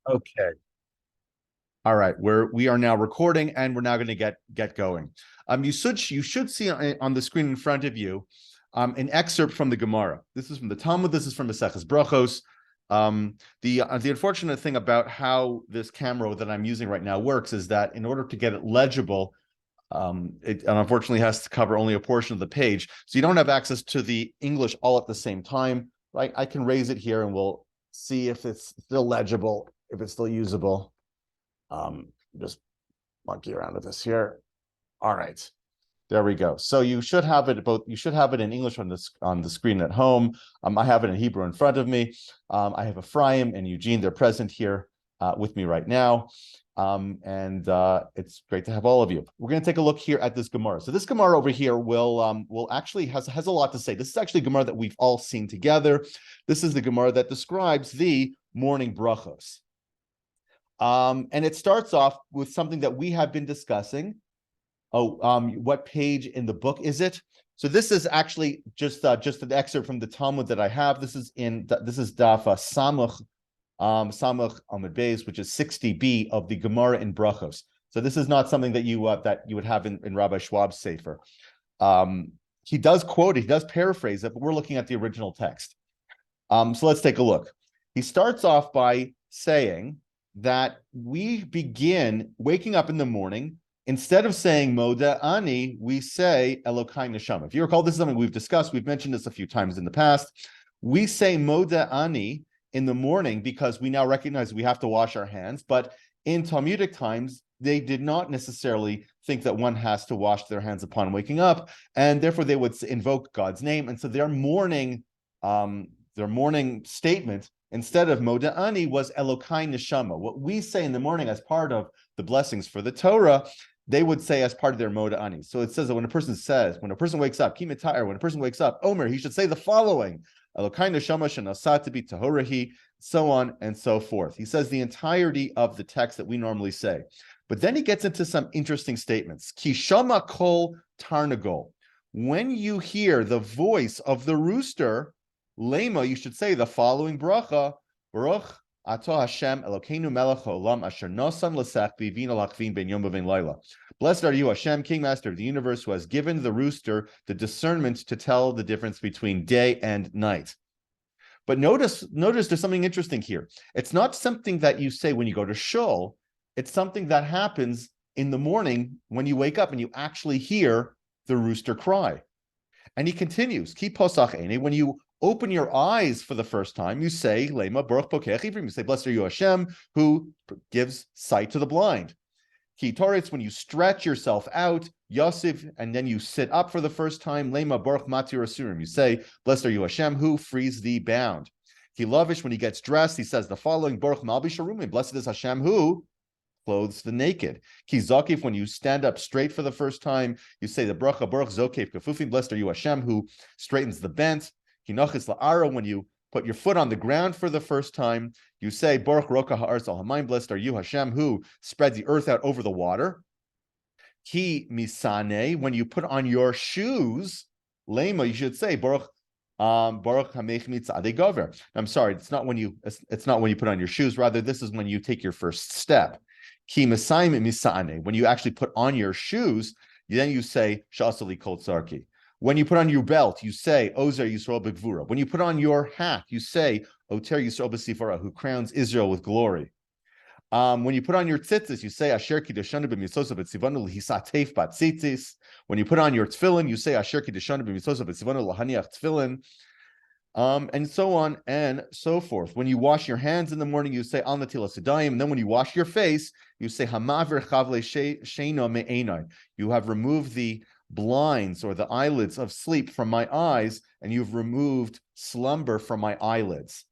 Okay. All right. We are now recording, and we're now going to get going. You should see on the screen in front of you an excerpt from the Gemara. This is from the Talmud. This is from Maseches Brachos. The unfortunate thing about how this camera that I'm using right now works is that in order to get it legible, it unfortunately has to cover only a portion of the page, so you don't have access to the English all at the same time. Right? I can raise it here, and we'll see if it's still legible, if it's still usable. Just monkey around with this here. All right, there we go. So you should have it both. You should have it in English on the screen at home. I have it in Hebrew in front of me. I have Ephraim and Eugene. They're present here with me right now. And it's great to have all of you. We're going to take a look here at this Gemara. So this Gemara over here will actually has a lot to say. This is actually a Gemara that we've all seen together. This is the Gemara that describes the morning brachos. And it starts off with something that we have been discussing. What page in the book is it? So this is actually just an excerpt from the Talmud that I have. This is Daf Samach Amud Beis, which is 60b of the Gemara in Brachos. So this is not something that you would have in Rabbi Schwab's Sefer. He does quote it, he does paraphrase it, but we're looking at the original text. So let's take a look. He starts off by saying that we begin waking up in the morning. Instead of saying Moda Ani, we say Elokai Neshama. If you recall, this is something we've discussed. We've mentioned this a few times in the past. We say Moda Ani in the morning because we now recognize we have to wash our hands. But in Talmudic times, they did not necessarily think that one has to wash their hands upon waking up, and therefore they would invoke God's name. And so their morning statement, instead of Moda Ani, was Elokai Neshama. What we say in the morning as part of the blessings for the Torah, they would say as part of their Moda Ani. So it says that when a person wakes up, Kimitayr, when a person wakes up, Omer, he should say the following: Elokai Neshama shenasat bi tahorahi, so on and so forth. He says the entirety of the text that we normally say. But then he gets into some interesting statements. Ki shama kol tarnagol. When you hear the voice of the rooster, Lema, you should say the following bracha: Baruch Ato Hashem Elokeinu Melech Haolam Asher Nosan L'Sech V'Vina Lachvin Ben Yom V'Ben Laila. Blessed are you, Hashem, King Master of the universe, who has given the rooster the discernment to tell the difference between day and night. But notice there's something interesting here. It's not something that you say when you go to shul. It's something that happens in the morning when you wake up and you actually hear the rooster cry. And he continues, Ki posach ene, when you open your eyes for the first time, you say, Lema Baruch Pokech Ivrim. You say, blessed are you, Hashem, who gives sight to the blind. Ki Toretz, when you stretch yourself out, Yosef, and then you sit up for the first time, Lema Baruch Matir Asurim. You say, blessed are you, Hashem, who frees thee bound. Ki Lavish, when he gets dressed, he says the following, Baruch Malbi Sharumim. Blessed is Hashem, who clothes the naked. Ki Zokif, when you stand up straight for the first time, you say the bracha Baruch Zokif Kafufim. Blessed are you, Hashem, who straightens the bent. Kinachis la'ara, when you put your foot on the ground for the first time, you say, Baruch Roka ha'aretz al hamayim, blessed are you, Hashem, who spreads the earth out over the water. Ki misane, when you put on your shoes, Lema, you should say, Baruch hamech mitzadei gover. I'm sorry, it's not when you put on your shoes, rather, this is when you take your first step. Ki misayim misane, when you actually put on your shoes, then you say, Shasali kol tzarki. When you put on your belt, you say, Ozer Yisrael B'Gvura. When you put on your hat, you say, Oter Yisrael B'Sifara, who crowns Israel with glory. When you put on your tzitzis, you say, Asher Kiddushanu B'Mitzosa B'Tzivanu L'Hisatef B'Tzitzis. When you put on your tefillin, you say, Asher Kiddushanu B'Mitzosa B'Tzivanu L'Haniach Tefillin. And so on and so forth. When you wash your hands in the morning, you say, Al Natilas Yadayim. And then when you wash your face, you say, Hamaver Chavle Sheina Me'enai. You have removed the blinds or the eyelids of sleep from my eyes, and you've removed slumber from my eyelids.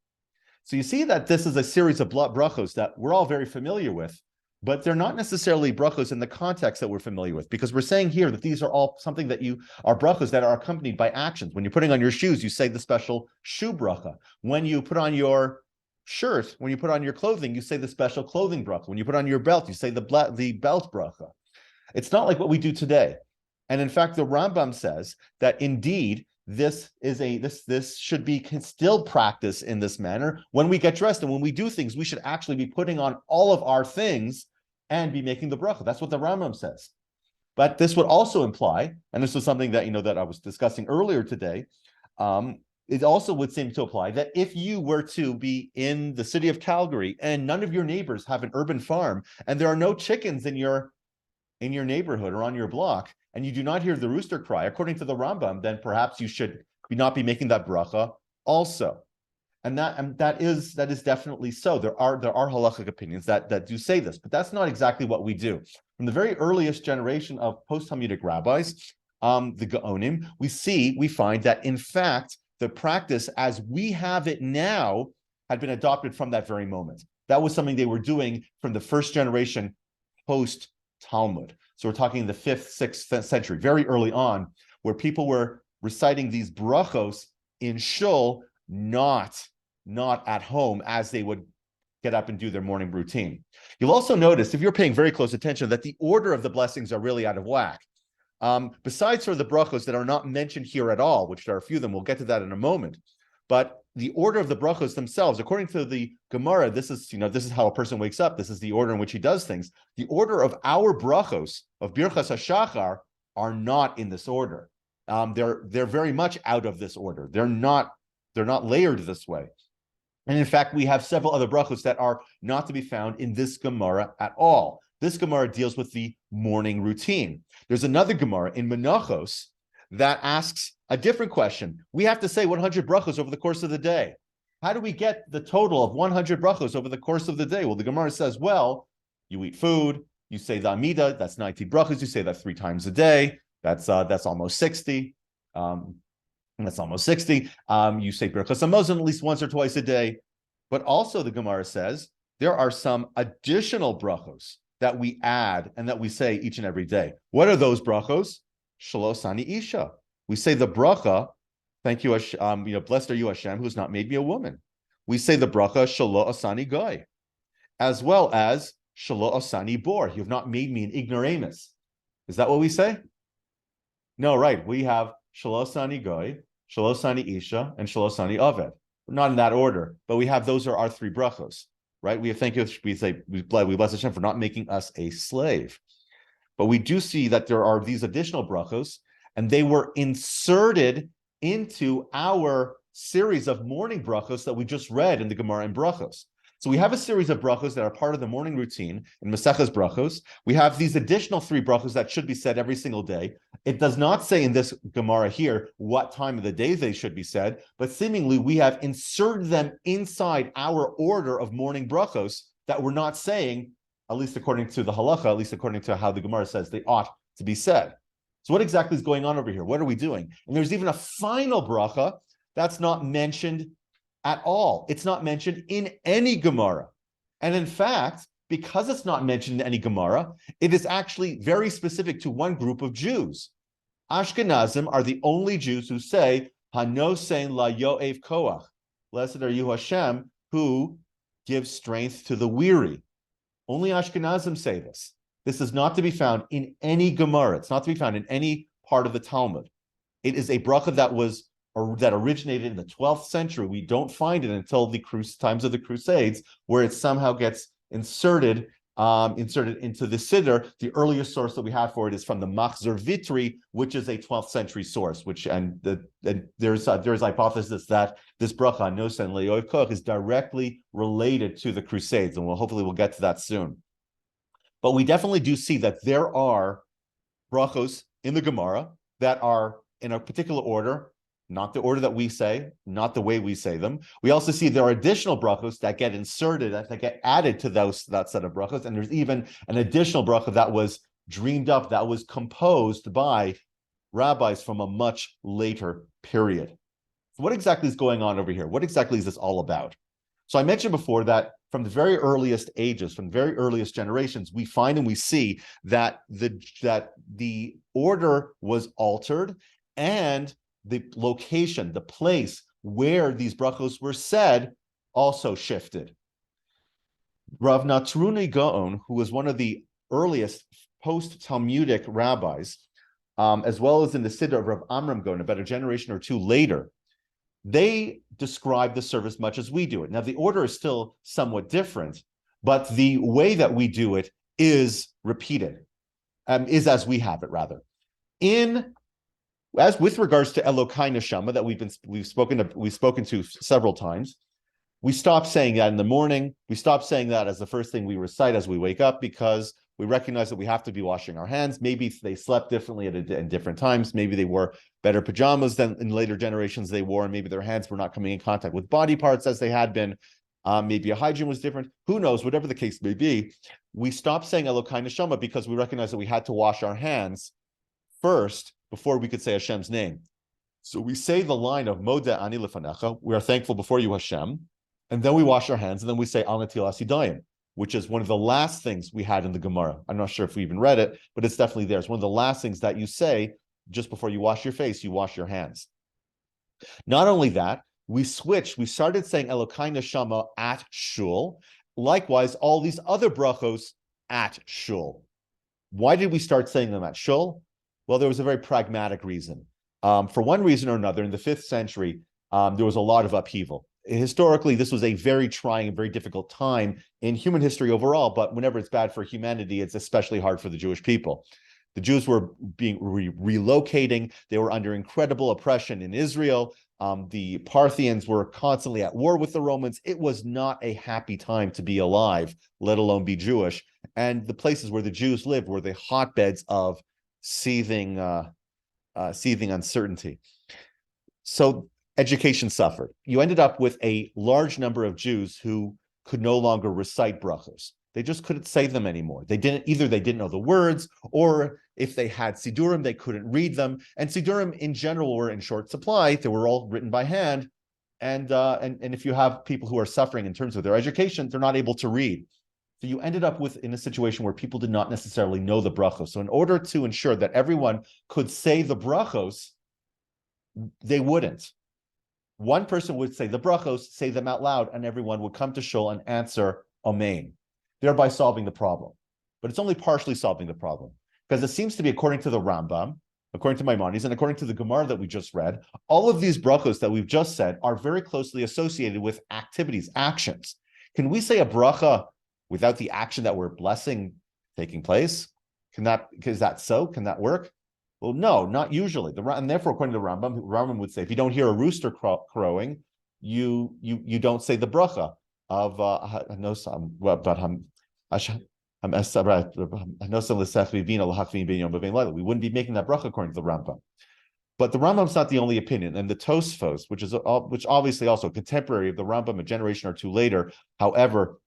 So you see that this is a series of brachos that we're all very familiar with, but they're not necessarily brachos in the context that we're familiar with, because we're saying here that these are all something that are brachos that are accompanied by actions. When you're putting on your shoes, you say the special shoe bracha. When you put on your shirt, when you put on your clothing, you say the special clothing bracha. When you put on your belt, you say the belt bracha. It's not like what we do today. And in fact, the Rambam says that indeed this should be still practiced in this manner. When we get dressed and when we do things, we should actually be putting on all of our things and be making the bracha. That's what the Rambam says. But this would also imply, and this was something that that I was discussing earlier today, it also would seem to apply that if you were to be in the city of Calgary and none of your neighbors have an urban farm and there are no chickens in your neighborhood or on your block, and you do not hear the rooster cry, according to the Rambam, then perhaps you should not be making that bracha also. And that is definitely so. There are halachic opinions that do say this, but that's not exactly what we do. From the very earliest generation of post-Talmudic rabbis, the Gaonim, we find that in fact the practice as we have it now had been adopted from that very moment. That was something they were doing from the first generation post-Talmud. So we're talking the 5th, 6th century, very early on, where people were reciting these brachos in shul, not at home as they would get up and do their morning routine. You'll also notice, if you're paying very close attention, that the order of the blessings are really out of whack. Besides for the brachos that are not mentioned here at all, which there are a few of them, we'll get to that in a moment. But the order of the brachos themselves, according to the Gemara, this is how a person wakes up. This is the order in which he does things. The order of our brachos of Birchas HaShachar are not in this order. They're very much out of this order. They're not layered this way. And in fact, we have several other brachos that are not to be found in this Gemara at all. This Gemara deals with the morning routine. There's another Gemara in Menachos that asks a different question. We have to say 100 brachos over the course of the day. How do we get the total of 100 brachos over the course of the day? Well, the Gemara says, well, you eat food, you say the Amida, that's 90 brachos, you say that 3 times a day, that's almost 60. That's almost 60. You say Birchas Hamazon at least once or twice a day. But also the Gemara says there are some additional brachos that we add and that we say each and every day. What are those brachos? Shelo Sani Isha. We say the bracha, thank you, blessed are you Hashem, who's not made me a woman. We say the bracha, Shelo Asani Goy, as well as Shelo Asani Bor. You have not made me an ignoramus. Is that what we say? No, right. We have Shelo Asani Goy, Shelo Asani Isha, and Shelo Asani Aved. Not in that order, but we have those are our 3 brachos, right? We have thank you. We say we bless Hashem for not making us a slave. But we do see that there are these additional brachos, and they were inserted into our series of morning brachos that we just read in the Gemara and Brachos. So we have a series of brachos that are part of the morning routine in Maseches Brachos. We have these additional 3 brachos that should be said every single day. It does not say in this Gemara here what time of the day they should be said, but seemingly we have inserted them inside our order of morning brachos that we're not saying, at least according to the halacha, at least according to how the Gemara says they ought to be said. So what exactly is going on over here? What are we doing? And there's even a final bracha that's not mentioned at all. It's not mentioned in any Gemara. And in fact, because it's not mentioned in any Gemara, it is actually very specific to one group of Jews. Ashkenazim are the only Jews who say, Hanosein la yo'ev koach. Blessed are you, Hashem, who gives strength to the weary. Only Ashkenazim say this. This is not to be found in any Gemara. It's not to be found in any part of the Talmud. It is a bracha that originated in the 12th century. We don't find it until the times of the Crusades, where it somehow gets inserted into the Siddur. The earliest source that we have for it is from the Machzor Vitri, which is a 12th century source. There's hypothesis that this bracha Nosen Le'oiv Koch is directly related to the Crusades, and hopefully we'll get to that soon. But we definitely do see that there are brachos in the Gemara that are in a particular order. Not the order that we say, not the way we say them. We also see there are additional brachos that get inserted, that get added to that set of brachos, and there's even an additional bracha that was dreamed up, that was composed by rabbis from a much later period. So what exactly is going on over here? What exactly is this all about? So I mentioned before that from the very earliest ages, from the very earliest generations, we find and we see that the order was altered, and the location, the place where these brachos were said also shifted. Rav Natruni Gaon, who was one of the earliest post-Talmudic rabbis, as well as in the Siddur of Rav Amram Gaon, about a generation or two later, they describe the service much as we do it. Now, the order is still somewhat different, but the way that we do it is repeated, is as we have it, rather. As with regards to Elokai Neshama, that we've spoken to several times, we stop saying that in the morning. We stop saying that as the first thing we recite as we wake up, because we recognize that we have to be washing our hands. Maybe they slept differently at different times. Maybe they wore better pajamas than in later generations they wore, and maybe their hands were not coming in contact with body parts as they had been. Maybe a hygiene was different. Who knows? Whatever the case may be, we stop saying Elokai Neshama because we recognize that we had to wash our hands first before we could say Hashem's name. So we say the line of Modeh Ani Lefanecha, we are thankful before you, Hashem, and then we wash our hands, and then we say Al Natilas Yadayim, which is one of the last things we had in the Gemara. I'm not sure if we even read it, but it's definitely there. It's one of the last things that you say just before you wash your face, you wash your hands. Not only that, we started saying Elokai Neshama at Shul. Likewise, all these other brachos at Shul. Why did we start saying them at Shul? Well, there was a very pragmatic reason. For one reason or another, in the 5th century, there was a lot of upheaval. Historically, this was a very trying and very difficult time in human history overall, but whenever it's bad for humanity, it's especially hard for the Jewish people. The Jews were being relocating. They were under incredible oppression in Israel. The Parthians were constantly at war with the Romans. It was not a happy time to be alive, let alone be Jewish. And the places where the Jews lived were the hotbeds of seething uncertainty. So education suffered. You ended up with a large number of Jews who could no longer recite brachos. They just couldn't say them anymore. They didn't know the words, or if they had Sidurim, they couldn't read them. And Sidurim in general were in short supply. They were all written by hand. And if you have people who are suffering in terms of their education, they're not able to read. So you ended up in a situation where people did not necessarily know the brachos. So in order to ensure that everyone could say the brachos, they wouldn't. One person would say the brachos, say them out loud, and everyone would come to shul and answer Amen, thereby solving the problem. But it's only partially solving the problem, because it seems to be, according to the Rambam, according to Maimonides, and according to the Gemara that we just read, all of these brachos that we've just said are very closely associated with activities, actions. Can we say a bracha without the action that we're blessing taking place? Is that so? Can that work? Well, no, not usually. And therefore, according to the Rambam would say, if you don't hear a rooster crowing, you don't say the bracha of we wouldn't be making that bracha according to the Rambam. But the Rambam's not the only opinion, and the Tosfos, which obviously also contemporary of the Rambam, a generation or two later, however.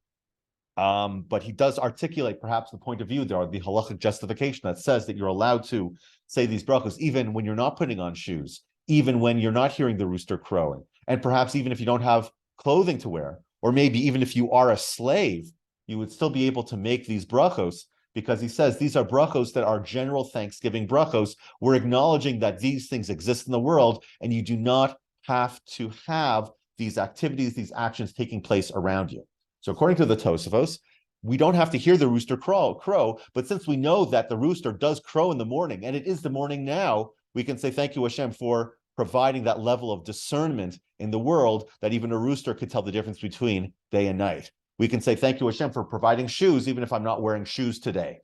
But he does articulate perhaps the point of view there, the halachic justification that says that you're allowed to say these brachos even when you're not putting on shoes, even when you're not hearing the rooster crowing, and perhaps even if you don't have clothing to wear, or maybe even if you are a slave, you would still be able to make these brachos, because he says these are brachos that are general thanksgiving brachos. We're acknowledging that these things exist in the world, and you do not have to have these activities, these actions taking place around you. So according to the Tosafos, we don't have to hear the rooster crow, but since we know that the rooster does crow in the morning, and it is the morning now, we can say thank you, Hashem, for providing that level of discernment in the world that even a rooster could tell the difference between day and night. We can say thank you, Hashem, for providing shoes, even if I'm not wearing shoes today,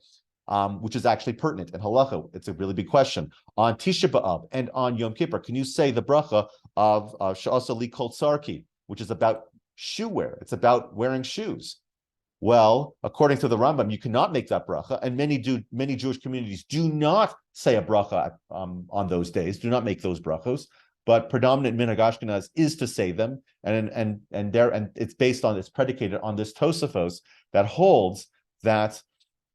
which is actually pertinent in halacha. It's a really big question. On Tisha B'Av and on Yom Kippur, can you say the bracha of Sha'asa Li Kol Tsarki, which is about shoe wear? It's about wearing shoes. Well, according to the Rambam, you cannot make that bracha, and many Jewish communities do not say a bracha on those days, do not make those brachos, but predominant minhag Ashkenaz is to say them, and it's predicated on this Tosafos that holds that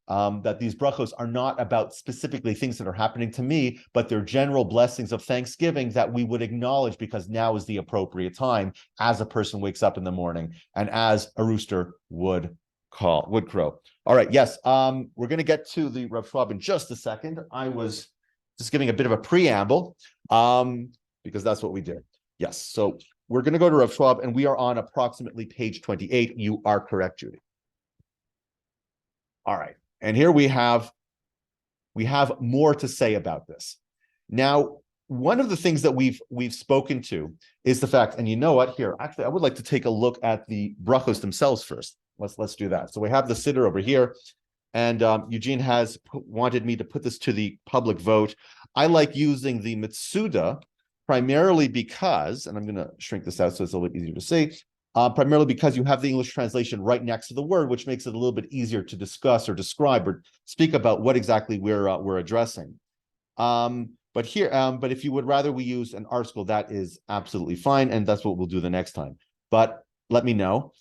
that these brachos are not about specifically things that are happening to me, but they're general blessings of thanksgiving that we would acknowledge because now is the appropriate time as a person wakes up in the morning and as a rooster would crow. All right, yes, we're going to get to the Rav Schwab in just a second. I was just giving a bit of a preamble because that's what we did. Yes, so we're going to go to Rav Schwab, and we are on approximately page 28. You are correct, Judy. All right. And here we have more to say about this. Now, one of the things that we've spoken to is the fact, and you know what? Here, actually, I would like to take a look at the brachos themselves first. Let's do that. So we have the siddur over here, and Eugene has wanted me to put this to the public vote. I like using the Mitsuda primarily because, and I'm going to shrink this out so it's a little bit easier to see, primarily because you have the English translation right next to the word, which makes it a little bit easier to discuss or describe or speak about what exactly we're addressing. But if you would rather we use an article, that is absolutely fine, and that's what we'll do the next time. But let me know.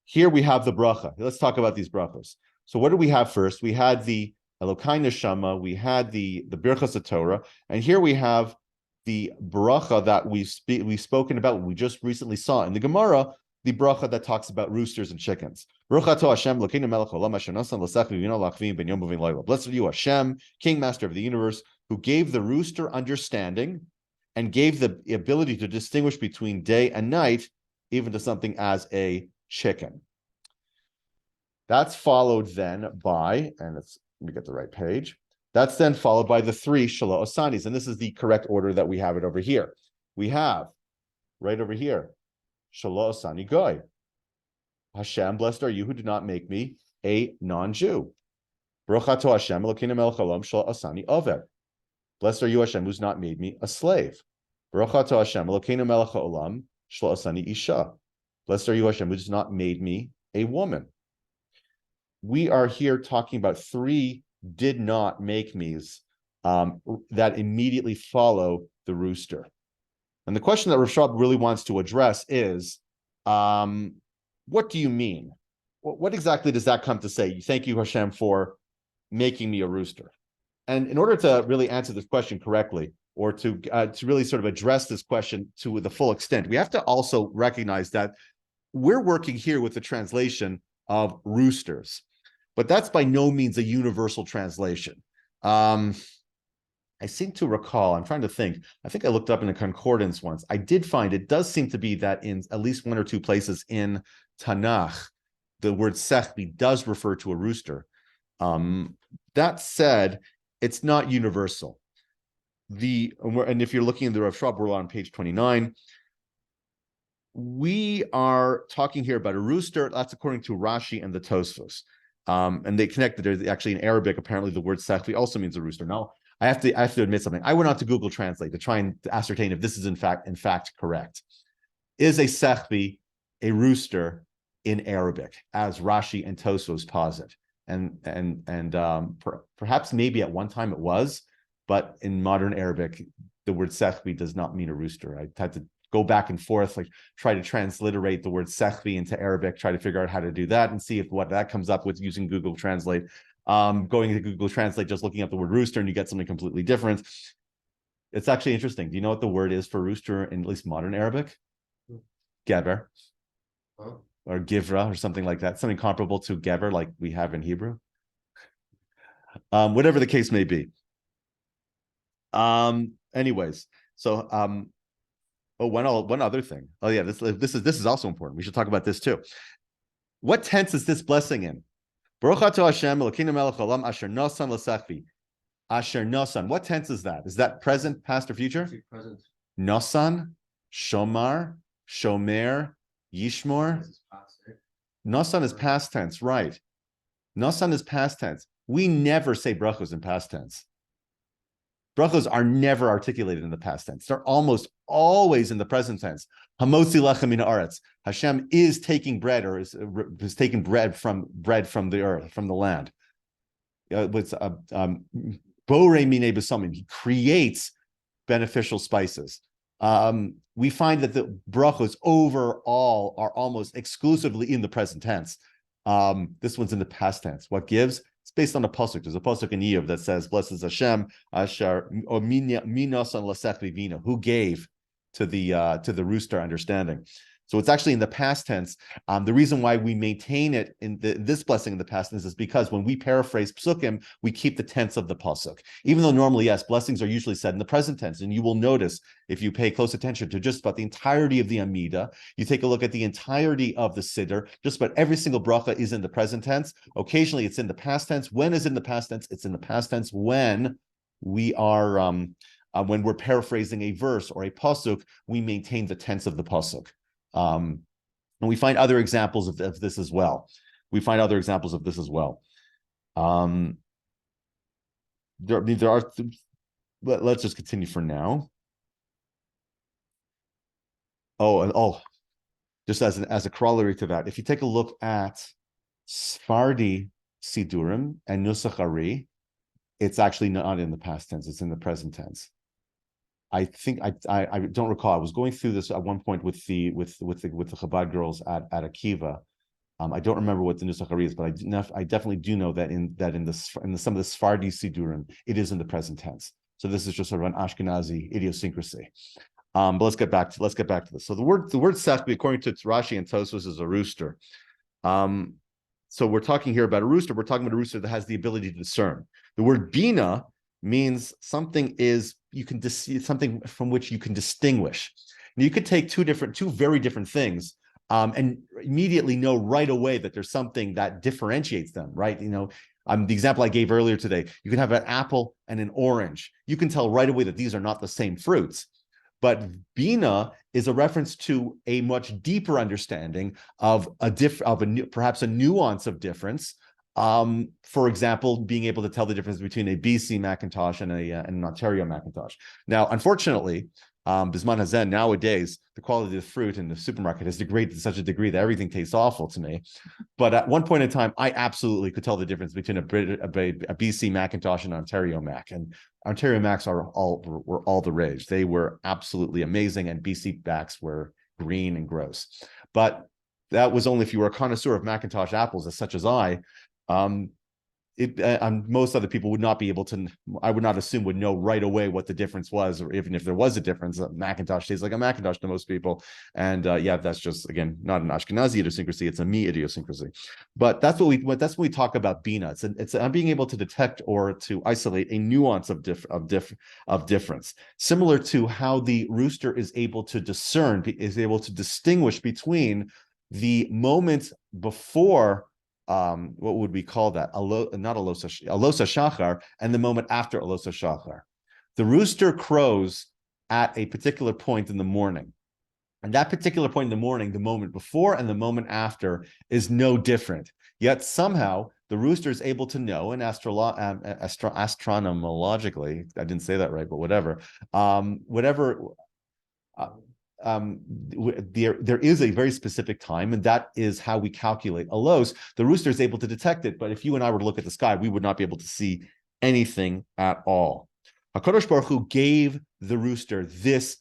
Here we have the bracha. Let's talk about these brachos. So what do we have first? We had the Elokai Neshama, we had the Birchas Torah, and here we have the bracha that we've spoken about. We just recently saw in the Gemara, the bracha that talks about roosters and chickens. Blessed are you, Hashem, King, Master of the universe, who gave the rooster understanding and gave the ability to distinguish between day and night, even to something as a chicken. That's followed then by, and let me get the right page. That's then followed by the three Shaloh Osanis, and this is the correct order that we have it over here. We have, right over here, Shaloh Osani Goy. Hashem, blessed are you who did not make me a non-Jew. Baruch atah Hashem, Elokeinu melech haolam, Shaloh Osani Oved. Blessed are you, Hashem, who's not made me a slave. Baruch atah Hashem, Elokeinu melech haolam, Shaloh Osani Isha. Blessed are you, Hashem, who's not made me a woman. We are here talking about three did not make me's that immediately follow the rooster. And the question that Rav Schwab really wants to address is, what do you mean? What exactly does that come to say? Thank you, Hashem, for making me a rooster. And in order to really answer this question correctly, or to really sort of address this question to the full extent, we have to also recognize that we're working here with the translation of roosters, but that's by no means a universal translation. I seem to recall, I'm trying to think, I think I looked up in a concordance once. I did find it does seem to be that in at least one or two places in Tanakh, the word sechvi does refer to a rooster. That said, it's not universal. And if you're looking in the Rav Schwab, we're on page 29. We are talking here about a rooster. That's according to Rashi and the Tosfos. And they connected. There's actually in Arabic, apparently the word sechvi also means a rooster. Now, I have to admit something. I went on to Google Translate to try and ascertain if this is in fact correct. Is a sechvi a rooster in Arabic, as Rashi and Tosfos posit? Perhaps maybe at one time it was, but in modern Arabic, the word sechvi does not mean a rooster. I had to go back and forth, like try to transliterate the word sechvi into Arabic, try to figure out how to do that and see if what that comes up with using Google Translate. Going to Google Translate, just looking up the word rooster, and you get something completely different. It's actually interesting. Do you know what the word is for rooster in at least modern Arabic? Geber. Huh? Or givra, or something like that. Something comparable to geber, like we have in Hebrew. Whatever the case may be. Anyways, so one other thing. Oh yeah, this is also important. We should talk about this too. What tense is this blessing in? Baruch atah Hashem, Elokeinu melech haolam, asher nosan l'sechvi. Asher nosan. What tense is that? Is that present, past, or future? Present. Nosan, shomar, shomer, yishmor. Nosan is past tense, right? Nosan is past tense. We never say brachos in past tense. Brachos are never articulated in the past tense. They're almost always in the present tense. Hamotzi lechem min haaretz. Hashem is taking bread, or is taking bread from the earth, from the land. Beurei minei besamim. He creates beneficial spices. We find that the brachos overall are almost exclusively in the present tense. This one's in the past tense. What gives? It's based on a pasuk. There's a pasuk in Eov that says, "Blessed is Hashem, Asher Minasan Lasechvi Vina," who gave to the rooster understanding. So it's actually in the past tense. The reason why we maintain it in this blessing in the past tense is because when we paraphrase psukim, we keep the tense of the pasuk. Even though normally, yes, blessings are usually said in the present tense. And you will notice, if you pay close attention to just about the entirety of the Amida, you take a look at the entirety of the Siddur, just about every single bracha is in the present tense. Occasionally, it's in the past tense. When is it in the past tense? It's in the past tense when we are When we're paraphrasing a verse or a pasuk, we maintain the tense of the pasuk. And we find other examples of this as well. There are. Let's just continue for now. Just as a corollary to that, if you take a look at Sephardi Sidurim and Nusach Ari, it's actually not in the past tense; it's in the present tense. I think I don't recall. I was going through this at one point with the Chabad girls at Akiva. I don't remember what the Nusach Ari is, but I definitely do know that in some of the Sephardi Sidurim, it is in the present tense. So this is just sort of an Ashkenazi idiosyncrasy. But let's get back to this. So the word sechbi, according to Rashi and Tosfos, is a rooster. So we're talking here about a rooster. We're talking about a rooster that has the ability to discern. The word bina means something something from which you can distinguish. Now, you could take two very different things, and immediately know right away that there's something that differentiates them, right? The example I gave earlier today, you can have an apple and an orange. You can tell right away that these are not the same fruits. But bina is a reference to a much deeper understanding of perhaps a nuance of difference. For example, being able to tell the difference between a BC Macintosh and an Ontario Macintosh. Now, unfortunately, Bisman Hazen, nowadays, the quality of the fruit in the supermarket has degraded to such a degree that everything tastes awful to me. But at one point in time, I absolutely could tell the difference between a BC Macintosh and Ontario Mac. And Ontario Macs were all the rage. They were absolutely amazing, and BC Macs were green and gross. But that was only if you were a connoisseur of Macintosh apples, such as I. Most other people would not be able to, I would not assume, would know right away what the difference was, or even if there was a difference. A Macintosh tastes like a Macintosh to most people. And that's just, again, not an Ashkenazi idiosyncrasy, it's a me idiosyncrasy. But that's when we talk about bina. It's being able to detect or to isolate a nuance of difference, similar to how the rooster is able to discern, is able to distinguish between the moment before what would we call that? Alos HaShachar, and the moment after Alos HaShachar. The rooster crows at a particular point in the morning. And that particular point in the morning, the moment before and the moment after, is no different. Yet somehow the rooster is able to know, and astronomologically, I didn't say that right, but whatever, there is a very specific time, and that is how we calculate alos. The rooster is able to detect it, but if you and I were to look at the sky, we would not be able to see anything at all. HaKadosh Baruch Hu gave the rooster this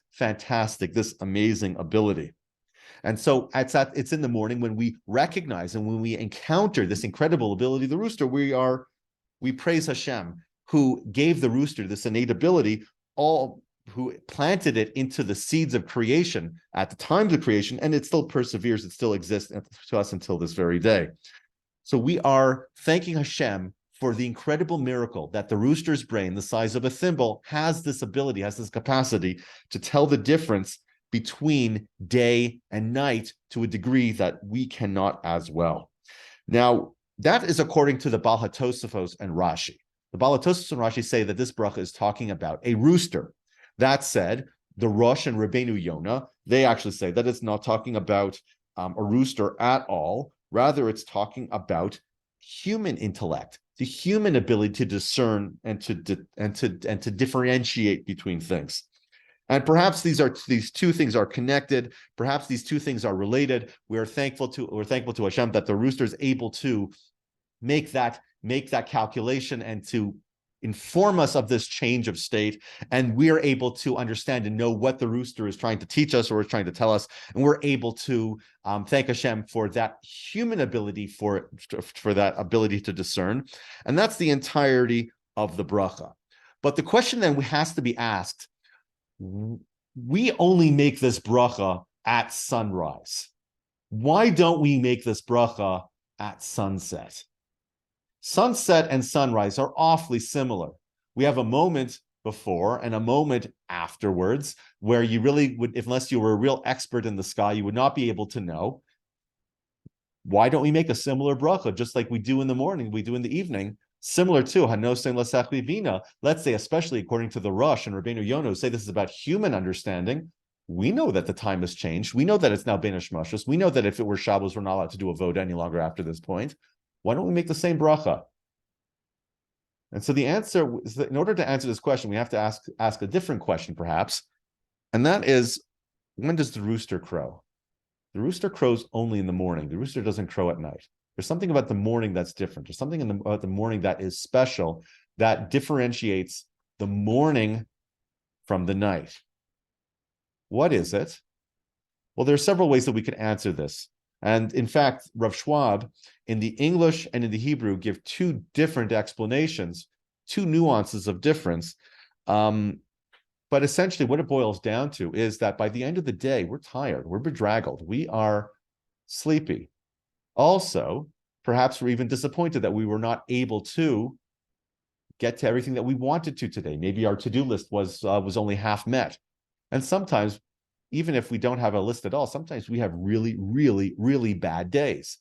amazing ability. And so it's in the morning when we recognize and when we encounter this incredible ability of the rooster, we praise Hashem, who gave the rooster this innate ability, who planted it into the seeds of creation at the time of creation, and it still perseveres, it still exists to us until this very day. So we are thanking Hashem for the incredible miracle that the rooster's brain, the size of a thimble, has this ability, has this capacity to tell the difference between day and night to a degree that we cannot as well. Now, that is according to the Baal HaTosfos and Rashi. The Baal HaTosfos and Rashi say that this bracha is talking about a rooster. That said, the Rosh and Rabbeinu Yonah, they actually say that it's not talking about a rooster at all. Rather, it's talking about human intellect, the human ability to discern and to differentiate between things. And perhaps these two things are connected. Perhaps these two things are related. We're thankful to Hashem that the rooster is able to make that calculation and to inform us of this change of state, and we're able to understand and know what the rooster is trying to teach us or is trying to tell us, and we're able to thank Hashem for that human ability, for that ability to discern, and that's the entirety of the bracha. But the question then has to be asked: we only make this bracha at sunrise. Why don't we make this bracha at sunset? Sunset and sunrise are awfully similar. We have a moment before and a moment afterwards where you really would, unless you were a real expert in the sky, you would not be able to know. Why don't we make a similar bracha, just like we do in the morning, we do in the evening? Similar to Hanosen Lasachli Vina, let's say, especially according to the Rosh and Rabbeinu Yono, say this is about human understanding. We know that the time has changed. We know that it's now Bein Hashmashos. We know that if it were Shabbos, we're not allowed to do a vote any longer after this point. Why don't we make the same bracha? And so the answer is that in order to answer this question, we have to ask a different question, perhaps. And that is, when does the rooster crow? The rooster crows only in the morning. The rooster doesn't crow at night. There's something about the morning that's different. There's something about the morning that is special, that differentiates the morning from the night. What is it? Well, there are several ways that we could answer this. And in fact, Rav Schwab, in the English and in the Hebrew, give two different explanations, two nuances of difference. But essentially what it boils down to is that by the end of the day, we're tired, we're bedraggled, we are sleepy. Also, perhaps we're even disappointed that we were not able to get to everything that we wanted to today. Maybe our to-do list was only half met. And sometimes, even if we don't have a list at all, sometimes we have really, really, really bad days.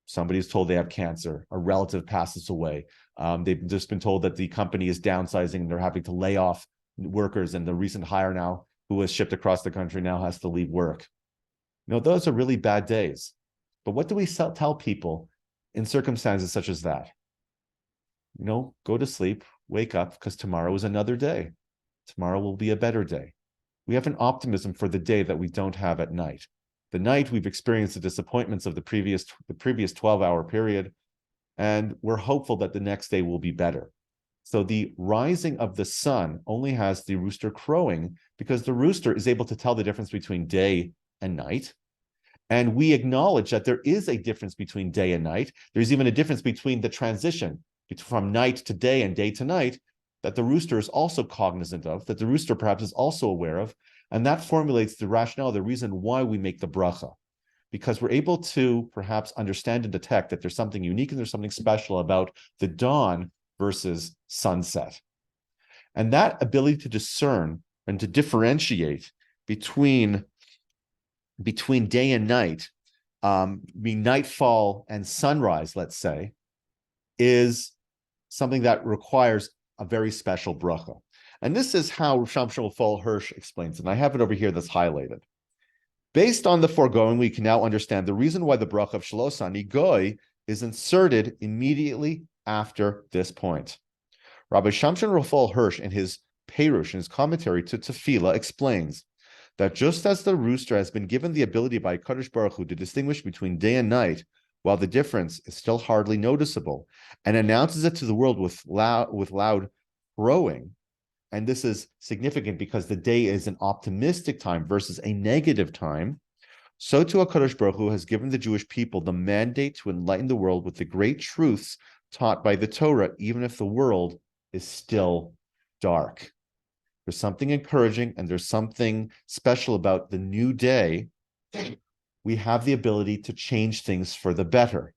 Somebody's told they have cancer, a relative passes away. They've just been told that the company is downsizing and they're having to lay off workers, and the recent hire now who was shipped across the country now has to leave work. Those are really bad days. But what do we tell people in circumstances such as that? Go to sleep, wake up, because tomorrow is another day. Tomorrow will be a better day. We have an optimism for the day that we don't have at night. The night we've experienced the disappointments of the previous 12-hour period, and we're hopeful that the next day will be better. So the rising of the sun only has the rooster crowing because the rooster is able to tell the difference between day and night. And we acknowledge that there is a difference between day and night. There's even a difference between the transition from night to day and day to night that the rooster is also cognizant of, that the rooster perhaps is also aware of. And that formulates the rationale, the reason why we make the bracha. Because we're able to perhaps understand and detect that there's something unique and there's something special about the dawn versus sunset. And that ability to discern and to differentiate between day and night, nightfall and sunrise, let's say, is something that requires a very special bracha. And this is how Sham Shmuel Hirsch explains it. And I have it over here that's highlighted. Based on the foregoing, we can now understand the reason why the bracha of Shlos Ani Goy is inserted immediately after this point. Rabbi Shamshon Raphael Hirsch, in his Perush, in his commentary to Tefillah, explains that just as the rooster has been given the ability by Kadosh Baruch Hu to distinguish between day and night, while the difference is still hardly noticeable, and announces it to the world with loud crowing, and this is significant because the day is an optimistic time versus a negative time, so too HaKadosh Baruch Hu has given the Jewish people the mandate to enlighten the world with the great truths taught by the Torah, even if the world is still dark. There's something encouraging and there's something special about the new day. We have the ability to change things for the better.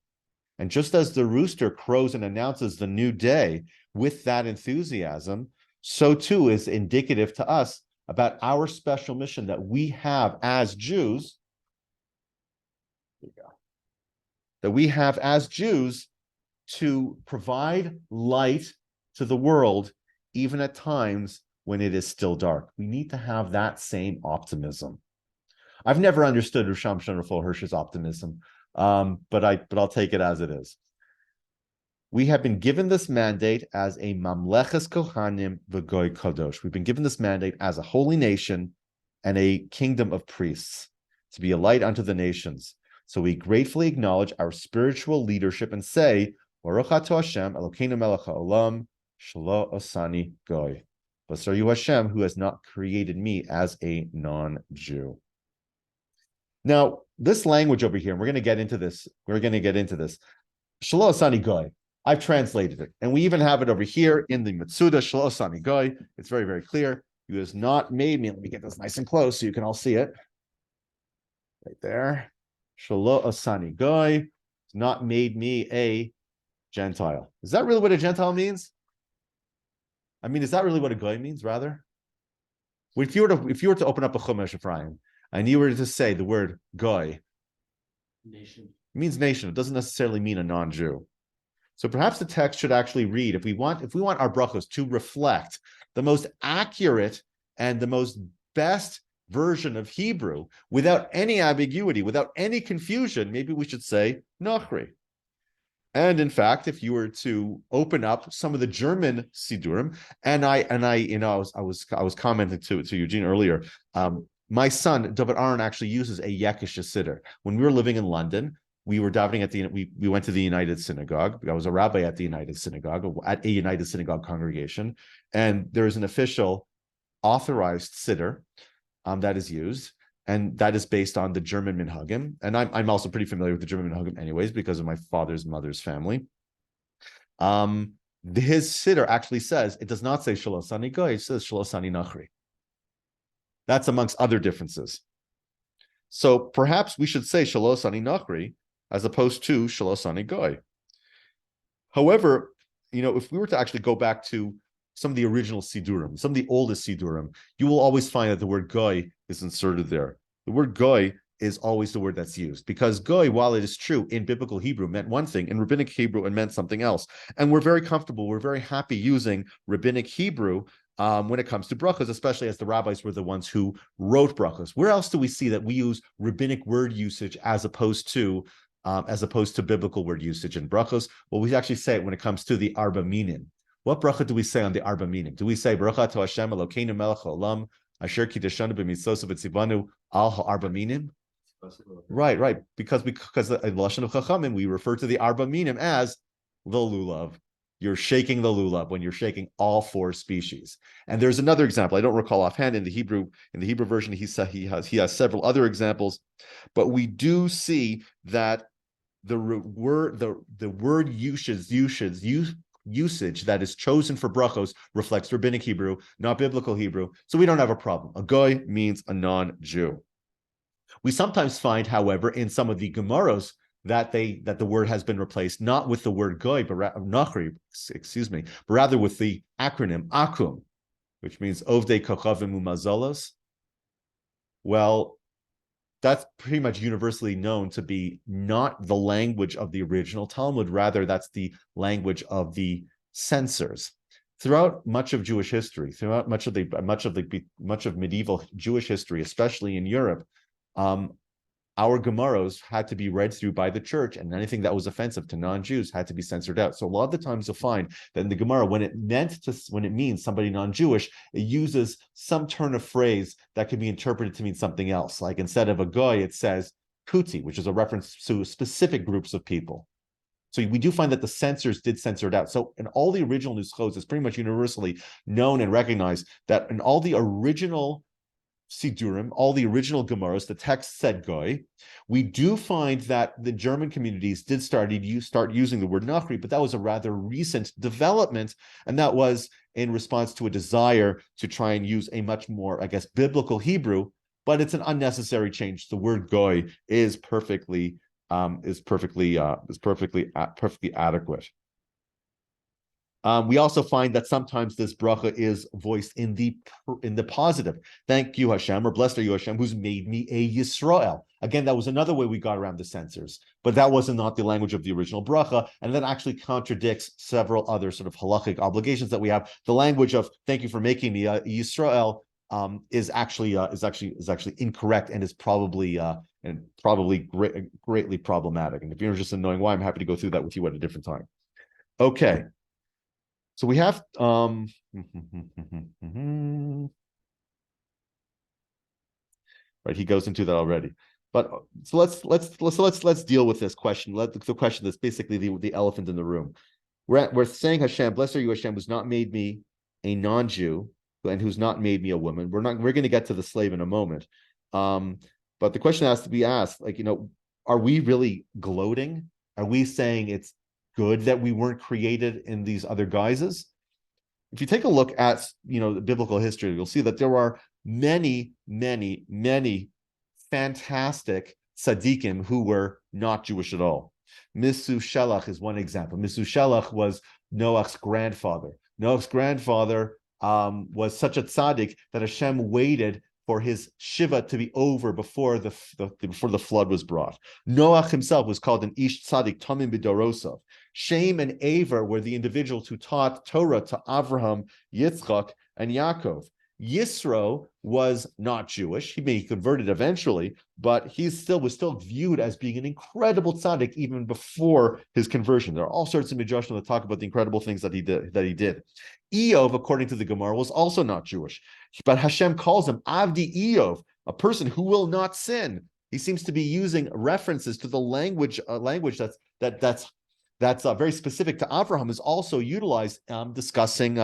And just as the rooster crows and announces the new day with that enthusiasm, so too is indicative to us about our special mission that we have as Jews. That we have as Jews to provide light to the world, even at times when it is still dark. We need to have that same optimism. I've never understood Rosham Shonrafol Hirsch's optimism, but I'll take it as it is. We have been given this mandate as a Mamleches Kohanim V'Goy Kadosh. We've been given this mandate as a holy nation and a kingdom of priests to be a light unto the nations. So we gratefully acknowledge our spiritual leadership and say, Baruch Ato Hashem, Elokeinu melech haolam, shelo osani goy. Blessed are you, Hashem, who has not created me as a non-Jew. Now, this language over here, and we're going to get into this. Shelo osani goy. I've translated it, and we even have it over here in the Metzuda, Shelo osani goy. It's very, very clear. He has not made me. Let me get this nice and close so you can all see it. Right there. Shelo osani goy. It's not made me a Gentile. Is that really what a Gentile means? I mean, is that really what a goy means, rather? If you were to open up a Chumash Ephraim, and you were to say the word goy, nation. It means nation. It doesn't necessarily mean a non-Jew. So perhaps the text should actually read, if we want our brachos to reflect the most accurate and the most best version of Hebrew without any ambiguity, without any confusion, maybe we should say Nachri. And in fact, if you were to open up some of the German Sidurim, and I was commenting to Eugene earlier. My son David Aaron actually uses a Yekish Siddur. When we were living in London, we were davening at we went to the United Synagogue. I was a rabbi at the United Synagogue, at a United Synagogue congregation, and there is an official authorized Siddur that is used. And that is based on the German minhagim. And I'm also pretty familiar with the German minhagim anyways, because of my father's mother's family. His siddur actually says, it does not say Shalosani Goy, it says Shalosani Nachri. That's amongst other differences. So perhaps we should say Shalosani Nachri as opposed to Shalosani Goy. However, if we were to actually go back to some of the original Sidurim, some of the oldest Sidurim, you will always find that the word Goy is inserted there. The word Goy is always the word that's used, because Goy, while it is true in biblical Hebrew, meant one thing, in rabbinic Hebrew it meant something else. And we're very comfortable, we're very happy using rabbinic Hebrew when it comes to brachos, especially as the rabbis were the ones who wrote brachos. Where else do we see that we use rabbinic word usage as opposed to biblical word usage in brachos? Well, we actually say it when it comes to the Arba Minim. What bracha do we say on the Arba Minim? Do we say Baruch to Hashem Elokeinu Melech Haolam Asher Kiddushanu b'mitzvosav v'tzivanu al ha'arba minim? Right. Because the lashon of Chachamim, we refer to the Arba Minim as the lulav. You're shaking the lulav when you're shaking all four species. And there's another example. I don't recall offhand in the Hebrew version. He has several other examples, but we do see that the word usage that is chosen for brachos reflects rabbinic Hebrew, not biblical Hebrew, so we don't have a problem. A goy means a non-Jew. We sometimes find, however, in some of the Gemaros that the word has been replaced not with the word goy, but rather with the acronym akum, which means ovdei kochavim umazolos. Well, that's pretty much universally known to be not the language of the original Talmud. Rather, that's the language of the censors. Throughout much of Jewish history, throughout much of medieval Jewish history, especially in Europe, our Gemaros had to be read through by the church, and anything that was offensive to non-Jews had to be censored out. So a lot of the times you'll find that in the Gemara, when it means somebody non-Jewish, it uses some turn of phrase that can be interpreted to mean something else. Like instead of a goy, it says kuti, which is a reference to specific groups of people. So we do find that the censors did censor it out. So in all the original nuschos, it's pretty much universally known and recognized that in all the original Sidurim, all the original Gemaros, the text said goy. We do find that the German communities did start using the word nachri, but that was a rather recent development, and that was in response to a desire to try and use a much more, biblical Hebrew. But it's an unnecessary change. The word goy is perfectly adequate. We also find that sometimes this bracha is voiced in the positive. Thank you, Hashem, or blessed are you, Hashem, who's made me a Yisrael. Again, that was another way we got around the censors, but that was not the language of the original bracha, and that actually contradicts several other sort of halachic obligations that we have. The language of "thank you for making me a Yisrael" is actually incorrect and is probably greatly problematic. And if you're interested in knowing why, I'm happy to go through that with you at a different time. Okay. So we have right. He goes into that already, but so let's deal with this question. The question that's basically the elephant in the room. We're saying Hashem, blessed are you, Hashem, who's not made me a non-Jew and who's not made me a woman. We're going to get to the slave in a moment, but the question has to be asked: are we really gloating? Are we saying it's good that we weren't created in these other guises? If you take a look at the biblical history, you'll see that there are many fantastic tzaddikim who were not Jewish at all. Misu Shelach is one example. Misu Shelach was Noach's grandfather. Noach's grandfather was such a tzaddik that Hashem waited for his shiva to be over before the flood was brought. Noach himself was called an ish tzaddik tamim b'dorosov. Shem and Aver were the individuals who taught Torah to Avraham, Yitzchak, and Yaakov. Yisro was not Jewish. He converted eventually, but he was still viewed as being an incredible tzaddik even before his conversion. There are all sorts of midrashim that talk about the incredible things that he did. Eov, according to the Gemara, was also not Jewish, but Hashem calls him Avdi Eov, a person who will not sin. He seems to be using references to the language that's very specific to Avraham, is also utilized discussing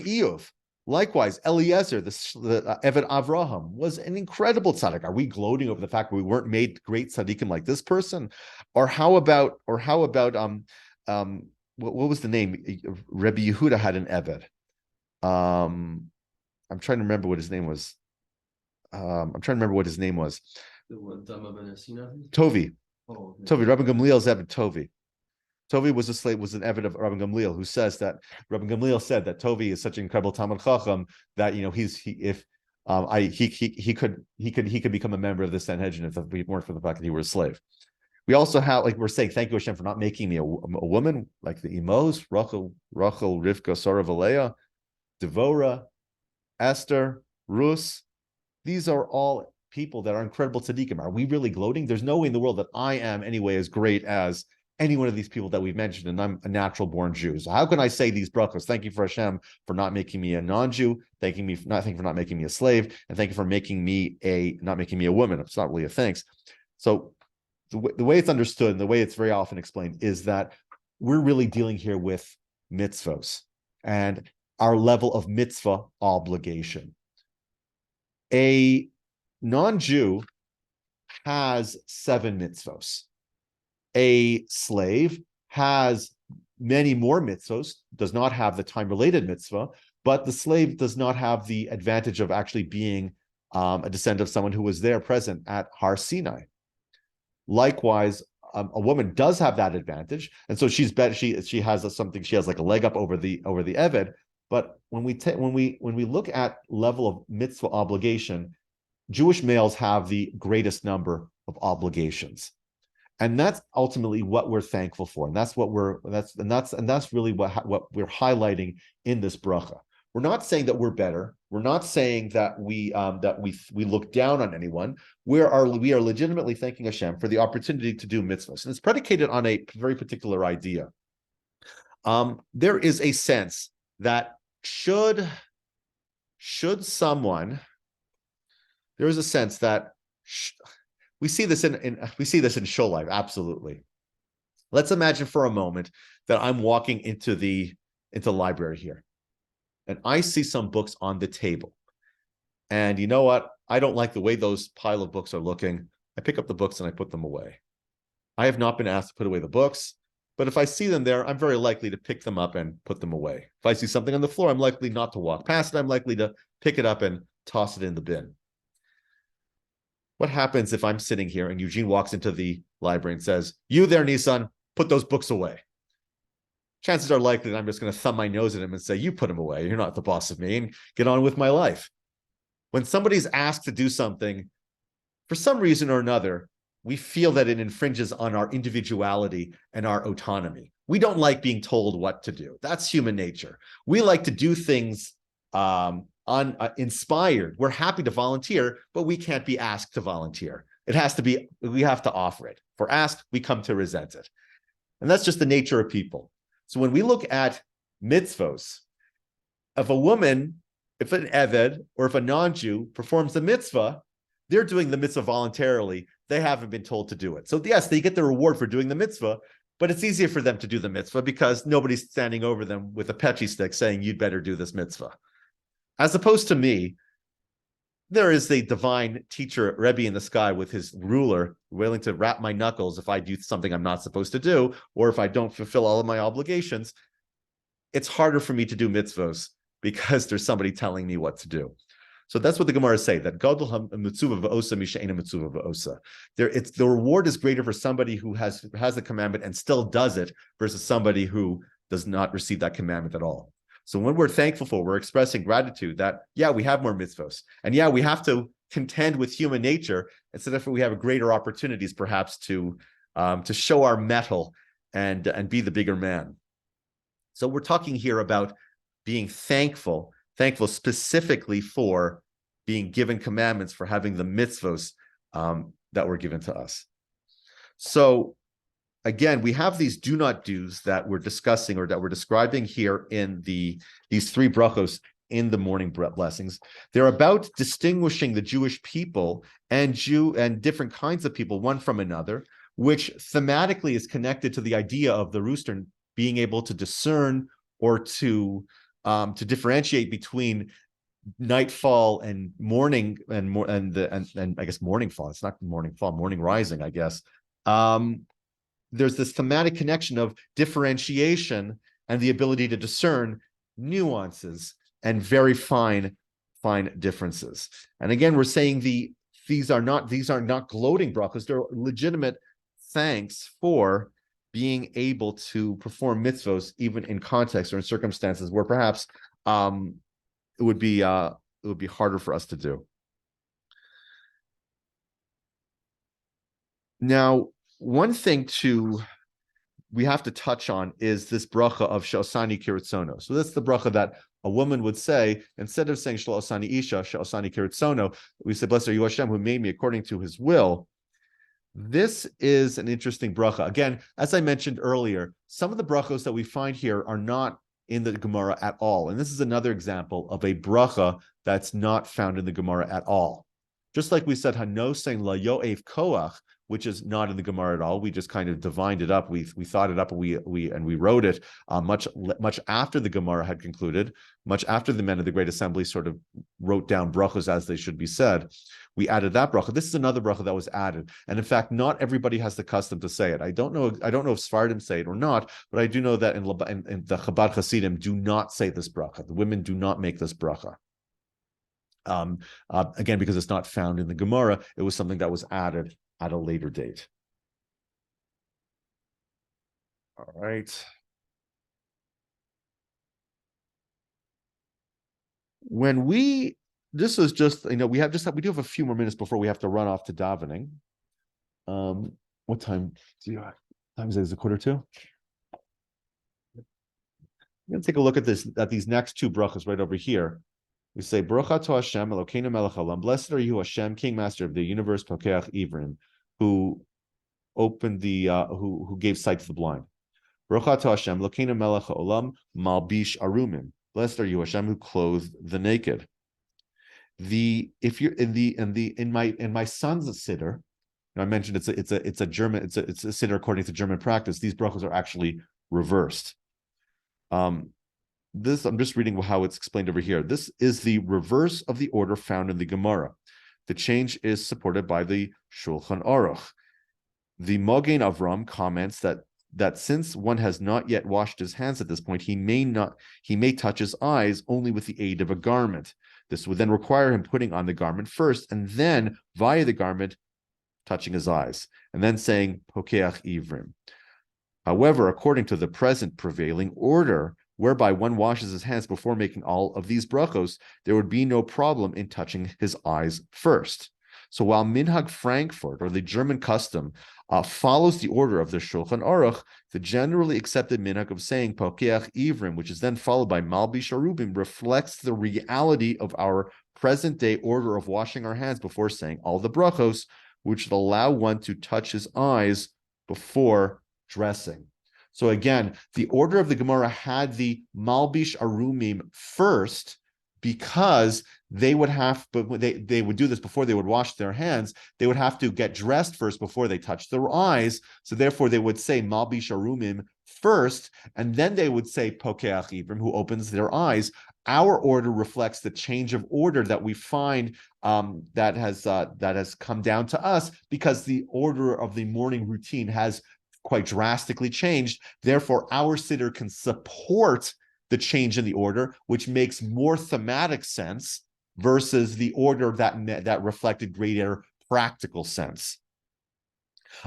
Eov. Likewise, Eliezer, the Eved Avraham, was an incredible tzaddik. Are we gloating over the fact that we weren't made great tzaddikim like this person? Or how about what was the name? Rabbi Yehuda had an Eved. I'm trying to remember what his name was. Tovi. Oh, okay. Tovi, Rabbi Gamliel's Eved Tovi. Tovi was an Eved of Rabbi Gamliel, who says that Rabbi Gamliel said that Tovi is such an incredible Talmud Chacham that he could become a member of the Sanhedrin if it weren't for the fact that he were a slave. We also have, like we're saying, thank you Hashem for not making me a woman, like the Imos, Rachel, Rivka, Sarah, Valea, Devorah, Esther, Rus. These are all people that are incredible tzaddikim. Are we really gloating? There's no way in the world that I am anyway as great as any one of these people that we've mentioned, and I'm a natural born Jew. So how can I say these brachos? Thank you for Hashem for not making me a non-Jew. Thank you for not making me a slave, and thank you for not making me a woman. It's not really a thanks. So the way it's understood and the way it's very often explained is that we're really dealing here with mitzvos and our level of mitzvah obligation. A non-Jew has 7 mitzvos. A slave has many more mitzvos, does not have the time-related mitzvah, but the slave does not have the advantage of actually being a descendant of someone who was there present at Har Sinai. Likewise, a woman does have that advantage, and so she has something. She has like a leg up over the Eved. But when we look at level of mitzvah obligation, Jewish males have the greatest number of obligations. And that's ultimately what we're thankful for, and that's really what we're highlighting in this bracha. We're not saying that we're better. We're not saying that we look down on anyone. We are legitimately thanking Hashem for the opportunity to do mitzvahs, and it's predicated on a very particular idea. There is a sense that we see this in show life, absolutely. Let's imagine for a moment that I'm walking into the library here, and I see some books on the table. And you know what? I don't like the way those pile of books are looking. I pick up the books and I put them away. I have not been asked to put away the books, but if I see them there, I'm very likely to pick them up and put them away. If I see something on the floor, I'm likely not to walk past it. I'm likely to pick it up and toss it in the bin. What happens if I'm sitting here and Eugene walks into the library and says, "You there, Nisan, put those books away"? Chances are likely that I'm just going to thumb my nose at him and say, "You put them away. You're not the boss of me," and get on with my life. When somebody's asked to do something, for some reason or another, we feel that it infringes on our individuality and our autonomy. We don't like being told what to do. That's human nature. We like to do things inspired. We're happy to volunteer, but we can't be asked to volunteer. We have to offer it. If we're asked, we come to resent it. And that's just the nature of people. So when we look at mitzvos, if an Eved or if a non-Jew performs the mitzvah, they're doing the mitzvah voluntarily. They haven't been told to do it. So yes, they get the reward for doing the mitzvah, but it's easier for them to do the mitzvah because nobody's standing over them with a petri stick saying, "You'd better do this mitzvah." As opposed to me, there is a divine teacher, Rebbe in the sky, with his ruler, willing to wrap my knuckles if I do something I'm not supposed to do, or if I don't fulfill all of my obligations. It's harder for me to do mitzvos because there's somebody telling me what to do. So that's what the Gemara say, that gadol mitzvah v'osa mishe'ena mitzvah v'osa. The reward is greater for somebody who has the commandment and still does it versus somebody who does not receive that commandment at all. So when we're thankful for, we're expressing gratitude that, yeah, we have more mitzvos. And yeah, we have to contend with human nature and so therefore we have greater opportunities perhaps to show our mettle and be the bigger man. So we're talking here about being thankful specifically for being given commandments, for having the mitzvos that were given to us. So again, we have these do not do's that we're discussing or that we're describing here in these three brachos in the morning blessings. They're about distinguishing the Jewish people and different kinds of people one from another, which thematically is connected to the idea of the rooster being able to discern or to differentiate between nightfall and morning and I guess morning fall. It's not morning fall, morning rising, I guess. There's this thematic connection of differentiation and the ability to discern nuances and very fine differences. And again, we're saying these are not gloating brachos. They're legitimate thanks for being able to perform mitzvos even in context or in circumstances where perhaps it would be harder for us to do. Now, one thing we have to touch on is this bracha of She'osani Kiritzono. So that's the bracha that a woman would say, instead of saying She'osani Isha, She'osani Kiritzono, we say, blessed are you Hashem who made me according to his will. This is an interesting bracha. Again, as I mentioned earlier, some of the brachos that we find here are not in the Gemara at all. And this is another example of a bracha that's not found in the Gemara at all. Just like we said, Hanosein la yo'ev koach, which is not in the Gemara at all. We just kind of divined it up. We thought it up, and we wrote it much after the Gemara had concluded, much after the men of the Great Assembly sort of wrote down brachos as they should be said. We added that bracha. This is another bracha that was added, and in fact, not everybody has the custom to say it. I don't know if Sephardim say it or not, but I do know that in the Chabad Hasidim do not say this bracha. The women do not make this bracha. Again, because it's not found in the Gemara, it was something that was added at a later date. All right. This is just, we do have a few more minutes before we have to run off to davening. What time do you have? Time is it 1:45? I'm going to take a look at these next two brachas right over here. We say, Baruch to Hashem, Elokeinu melech haolam. Blessed are you, Hashem, King, Master of the universe, Pokeach Ivrim, who opened who gave sight to the blind. Baruch to Hashem, Elokeinu melech haolam, Malbish Arumim. Blessed are you, Hashem, who clothed the naked. If you're in my son's siddur, I mentioned it's a siddur according to German practice. These brachos are actually reversed. I'm just reading how it's explained over here. This is the reverse of the order found in the Gemara. The change is supported by the Shulchan Aruch. The Mogen Avram comments that since one has not yet washed his hands at this point, he may touch his eyes only with the aid of a garment. This would then require him putting on the garment first, and then via the garment touching his eyes, and then saying Pokeach Ivrim. However, according to the present prevailing order, whereby one washes his hands before making all of these brachos, there would be no problem in touching his eyes first. So while Minhag Frankfurt, or the German custom, follows the order of the Shulchan Aruch, the generally accepted minhag of saying Pokeach Ivrim, which is then followed by Malbish Arubim, reflects the reality of our present-day order of washing our hands before saying all the brachos, which would allow one to touch his eyes before dressing. So again, the order of the Gemara had the Malbish Arumim first because they would do this before they would wash their hands. They would have to get dressed first before they touch their eyes. So therefore, they would say Malbish Arumim first, and then they would say Pokeach Ivrim, who opens their eyes. Our order reflects the change of order that we find that has come down to us because the order of the morning routine has quite drastically changed. Therefore, our siddur can support the change in the order, which makes more thematic sense versus the order that reflected greater practical sense.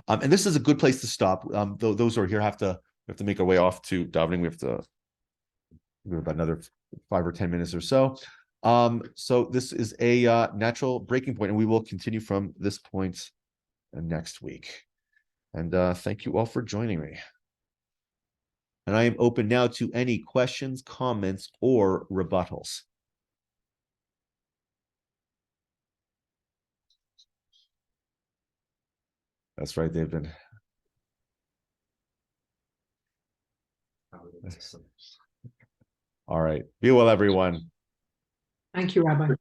And this is a good place to stop. Those who are here have to make our way off to davening. We have about another 5 or 10 minutes or so. So this is a natural breaking point, and we will continue from this point next week. And thank you all for joining me. And I am open now to any questions, comments, or rebuttals. That's right, they've been. All right. Be well, everyone. Thank you, Rabbi.